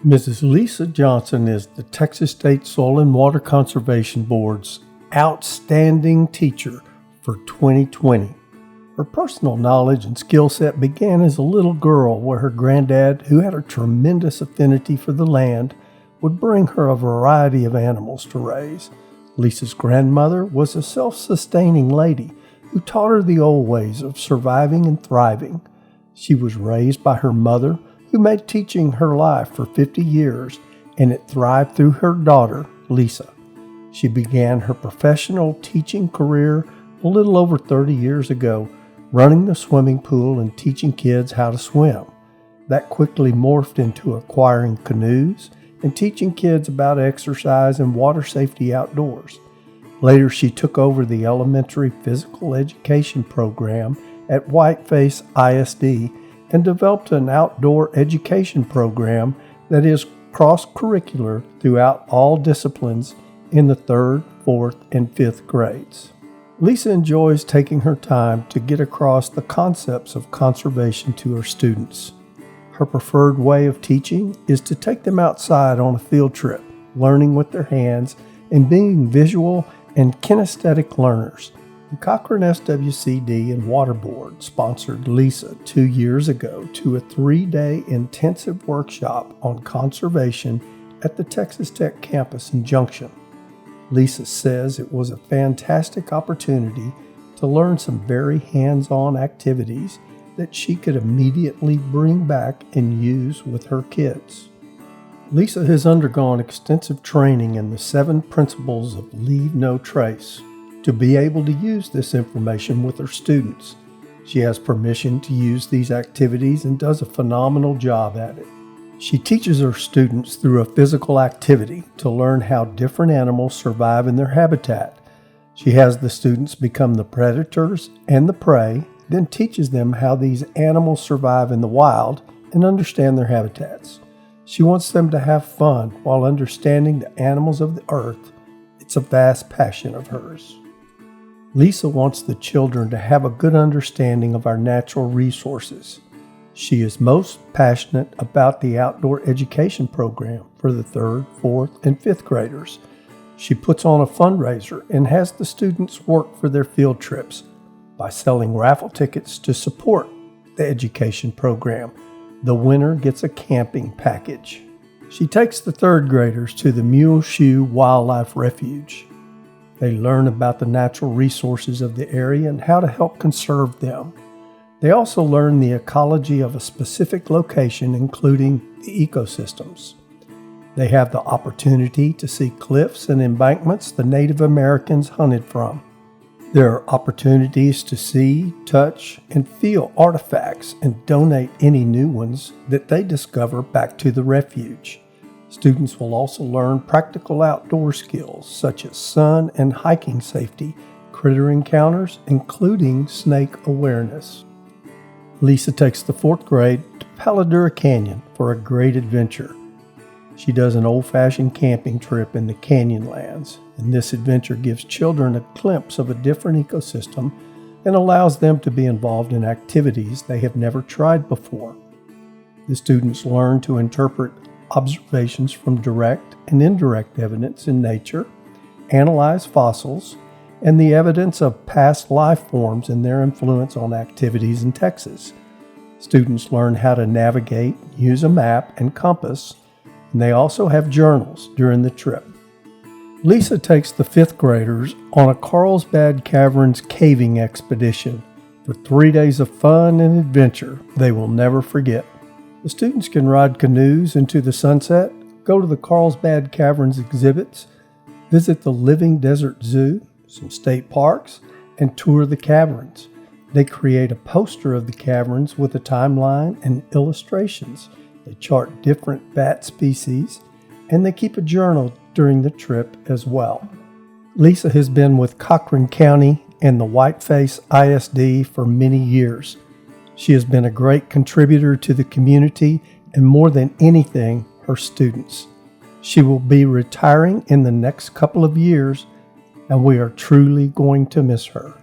Mrs. Lisa Johnson is the Texas State Soil and Water Conservation Board's Outstanding Teacher for 2020. Her personal knowledge and skill set began as a little girl where her granddad, who had a tremendous affinity for the land, would bring her a variety of animals to raise. Lisa's grandmother was a self-sustaining lady who taught her the old ways of surviving and thriving. She was raised by her mother, who made teaching her life for 50 years, and it thrived through her daughter, Lisa. She began her professional teaching career a little over 30 years ago, running the swimming pool and teaching kids how to swim. That quickly morphed into acquiring canoes and teaching kids about exercise and water safety outdoors. Later, she took over the elementary physical education program at Whiteface ISD and developed an outdoor education program that is cross-curricular throughout all disciplines in the 3rd, 4th, and 5th grades. Lisa enjoys taking her time to get across the concepts of conservation to her students. Her preferred way of teaching is to take them outside on a field trip, learning with their hands and being visual and kinesthetic learners. The Cochrane SWCD and Water Board sponsored Lisa 2 years ago to a 3-day intensive workshop on conservation at the Texas Tech campus in Junction. Lisa says it was a fantastic opportunity to learn some very hands-on activities that she could immediately bring back and use with her kids. Lisa has undergone extensive training in the 7 principles of Leave No Trace to be able to use this information with her students. She has permission to use these activities and does a phenomenal job at it. She teaches her students through a physical activity to learn how different animals survive in their habitat. She has the students become the predators and the prey, then teaches them how these animals survive in the wild and understand their habitats. She wants them to have fun while understanding the animals of the earth. It's a vast passion of hers. Lisa wants the children to have a good understanding of our natural resources. She is most passionate about the outdoor education program for the 3rd, 4th, and 5th graders. She puts on a fundraiser and has the students work for their field trips by selling raffle tickets to support the education program. The winner gets a camping package. She takes the 3rd graders to the Muleshoe Wildlife Refuge. They learn about the natural resources of the area and how to help conserve them. They also learn the ecology of a specific location, including the ecosystems. They have the opportunity to see cliffs and embankments the Native Americans hunted from. There are opportunities to see, touch, and feel artifacts and donate any new ones that they discover back to the refuge. Students will also learn practical outdoor skills such as sun and hiking safety, critter encounters, including snake awareness. Lisa takes the 4th grade to Paladura Canyon for a great adventure. She does an old-fashioned camping trip in the Canyonlands, and this adventure gives children a glimpse of a different ecosystem and allows them to be involved in activities they have never tried before. The students learn to interpret observations from direct and indirect evidence in nature, analyze fossils, and the evidence of past life forms and their influence on activities in Texas. Students learn how to navigate, use a map and compass, and they also have journals during the trip. Lisa takes the 5th graders on a Carlsbad Caverns caving expedition for 3 days of fun and adventure they will never forget. The students can ride canoes into the sunset, go to the Carlsbad Caverns exhibits, visit the Living Desert Zoo, some state parks, and tour the caverns. They create a poster of the caverns with a timeline and illustrations. They chart different bat species, and they keep a journal during the trip as well. Lisa has been with Cochrane County and the Whiteface ISD for many years. She has been a great contributor to the community and more than anything, her students. She will be retiring in the next couple of years, and we are truly going to miss her.